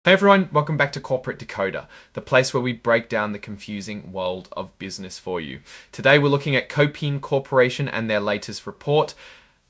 Hey everyone, welcome back to Corporate Decoder, the place where we break down the confusing world of business for you. Today we're looking at Kopin Corporation and their latest report,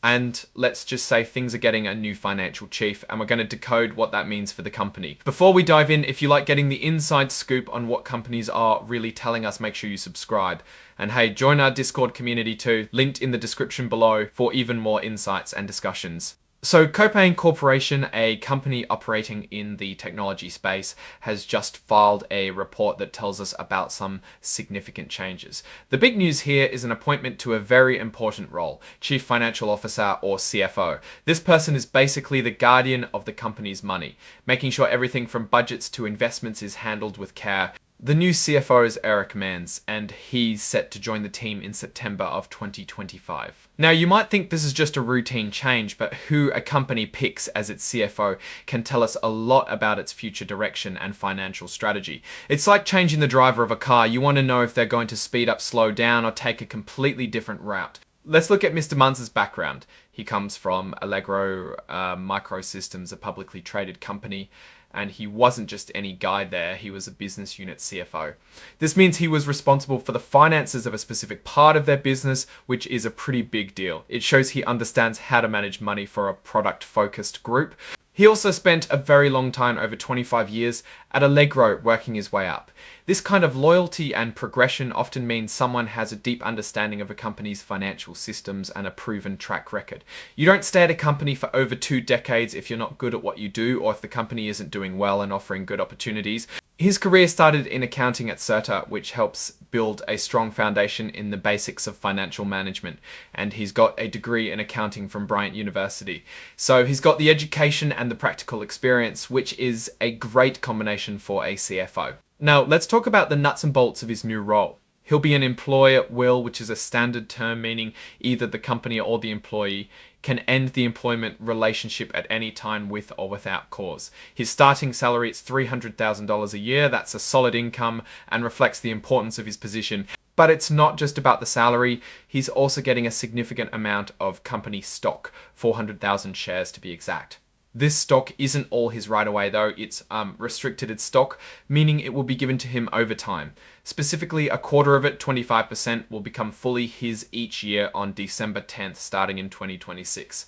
and let's just say things are getting a new financial chief, and we're going to decode what that means for the company. Before we dive in, if you like getting the inside scoop on what companies are really telling us, make sure you subscribe. And hey, join our Discord community too, linked in the description below for even more insights and discussions. So Kopin Corporation, a company operating in the technology space, has just filed a report that tells us about some significant changes. The big news here is an appointment to a very important role, Chief Financial Officer or CFO. This person is basically the guardian of the company's money, making sure everything from budgets to investments is handled with care. The new CFO is Eric Mans, and he's set to join the team in September of 2025. Now, you might think this is just a routine change, but who a company picks as its CFO can tell us a lot about its future direction and financial strategy. It's like changing the driver of a car. You want to know if they're going to speed up, slow down, or take a completely different route. Let's look at Mr. Mans' background. He comes from Allegro Microsystems, a publicly traded company. And he wasn't just any guy there, he was a business unit CFO. This means he was responsible for the finances of a specific part of their business, which is a pretty big deal. It shows he understands how to manage money for a product-focused group. He also spent a very long time, over 25 years, at Allegro working his way up. This kind of loyalty and progression often means someone has a deep understanding of a company's financial systems and a proven track record. You don't stay at a company for over 2 decades if you're not good at what you do or if the company isn't doing well and offering good opportunities. His career started in accounting at CERTA, which helps build a strong foundation in the basics of financial management. And he's got a degree in accounting from Bryant University. So he's got the education and the practical experience, which is a great combination for a CFO. Now, let's talk about the nuts and bolts of his new role. He'll be an employee at will, which is a standard term meaning either the company or the employee can end the employment relationship at any time with or without cause. His starting salary is $300,000 a year. That's a solid income and reflects the importance of his position. But it's not just about the salary. He's also getting a significant amount of company stock, 400,000 shares to be exact. This stock isn't all his right away though, it's restricted stock, meaning it will be given to him over time. Specifically, a quarter of it, 25%, will become fully his each year on December 10th, starting in 2026.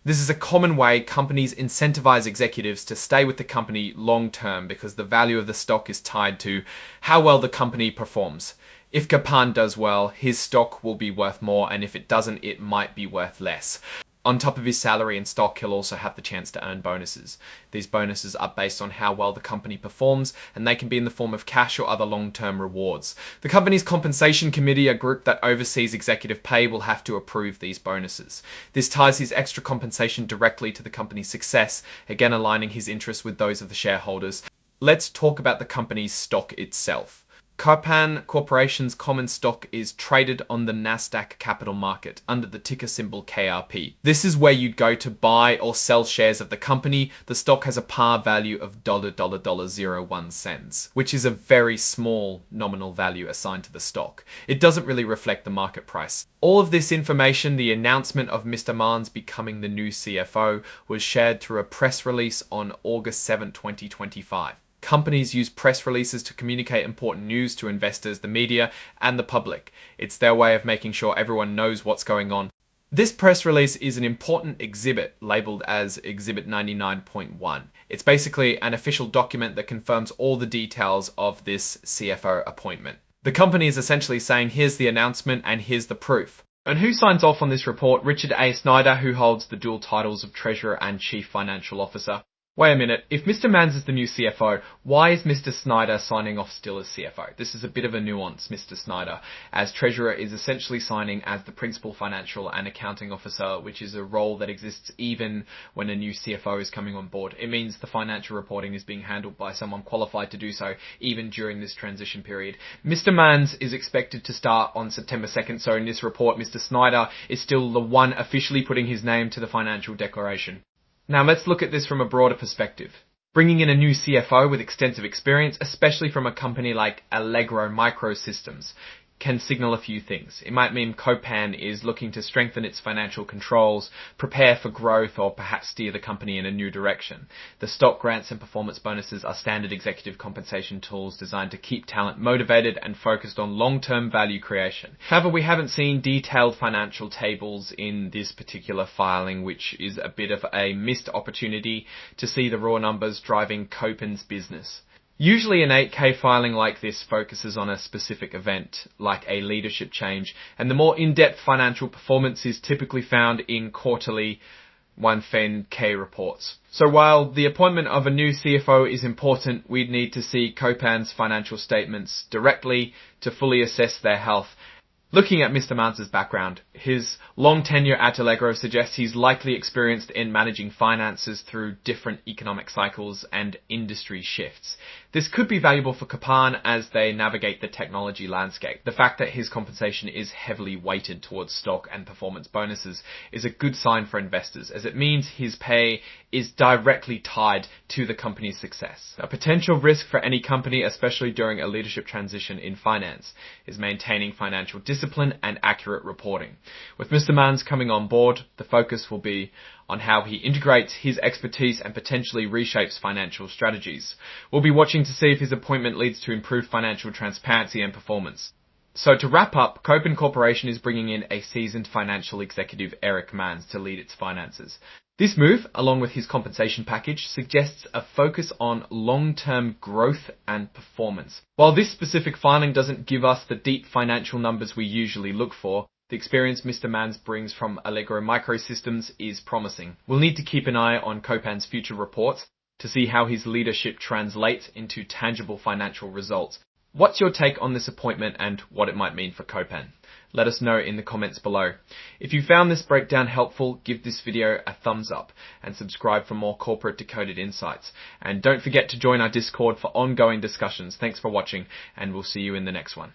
This is a common way companies incentivize executives to stay with the company long term because the value of the stock is tied to how well the company performs. If Kopin does well, his stock will be worth more, and if it doesn't, it might be worth less. On top of his salary and stock, he'll also have the chance to earn bonuses. These bonuses are based on how well the company performs, and they can be in the form of cash or other long-term rewards. The company's compensation committee, a group that oversees executive pay, will have to approve these bonuses. This ties his extra compensation directly to the company's success, again aligning his interests with those of the shareholders. Let's talk about the company's stock itself. Kopin Corporation's common stock is traded on the Nasdaq Capital Market under the ticker symbol KRP. This is where you'd go to buy or sell shares of the company. The stock has a par value of $0.01, which is a very small nominal value assigned to the stock. It doesn't really reflect the market price. All of this information, the announcement of Mr. Mans becoming the new CFO, was shared through a press release on August 7, 2025. Companies use press releases to communicate important news to investors, the media, and the public. It's their way of making sure everyone knows what's going on. This press release is an important exhibit labeled as Exhibit 99.1. It's basically an official document that confirms all the details of this CFO appointment. The company is essentially saying, here's the announcement and here's the proof. And who signs off on this report? Richard A. Snyder, who holds the dual titles of Treasurer and Chief Financial Officer. Wait a minute, if Mr. Mans is the new CFO, why is Mr. Snyder signing off still as CFO? This is a bit of a nuance, Mr. Snyder, as Treasurer is essentially signing as the Principal Financial and Accounting Officer, which is a role that exists even when a new CFO is coming on board. It means the financial reporting is being handled by someone qualified to do so, even during this transition period. Mr. Mans is expected to start on September 2nd, so in this report, Mr. Snyder is still the one officially putting his name to the financial declaration. Now let's look at this from a broader perspective. Bringing in a new CFO with extensive experience, especially from a company like Allegro Microsystems, can signal a few things. It might mean Kopin is looking to strengthen its financial controls, prepare for growth, or perhaps steer the company in a new direction. The stock grants and performance bonuses are standard executive compensation tools designed to keep talent motivated and focused on long-term value creation. However, we haven't seen detailed financial tables in this particular filing, which is a bit of a missed opportunity to see the raw numbers driving Kopin's business. Usually an 8K filing like this focuses on a specific event, like a leadership change, and the more in-depth financial performance is typically found in quarterly 1K reports. So while the appointment of a new CFO is important, we'd need to see Kopin's financial statements directly to fully assess their health. Looking at Mr. Mans's background, his long tenure at Allegro suggests he's likely experienced in managing finances through different economic cycles and industry shifts. This could be valuable for Kopin as they navigate the technology landscape. The fact that his compensation is heavily weighted towards stock and performance bonuses is a good sign for investors, as it means his pay is directly tied to the company's success. A potential risk for any company, especially during a leadership transition in finance, is maintaining financial discipline and accurate reporting. With Mr. Mans coming on board, the focus will be on how he integrates his expertise and potentially reshapes financial strategies. We'll be watching to see if his appointment leads to improved financial transparency and performance. So to wrap up, Kopin Corporation is bringing in a seasoned financial executive, Eric Mans, to lead its finances. This move, along with his compensation package, suggests a focus on long-term growth and performance. While this specific filing doesn't give us the deep financial numbers we usually look for, the experience Mr. Mans brings from Allegro Microsystems is promising. We'll need to keep an eye on Kopin's future reports to see how his leadership translates into tangible financial results. What's your take on this appointment and what it might mean for Kopin? Let us know in the comments below. If you found this breakdown helpful, give this video a thumbs up and subscribe for more corporate decoded insights. And don't forget to join our Discord for ongoing discussions. Thanks for watching, and we'll see you in the next one.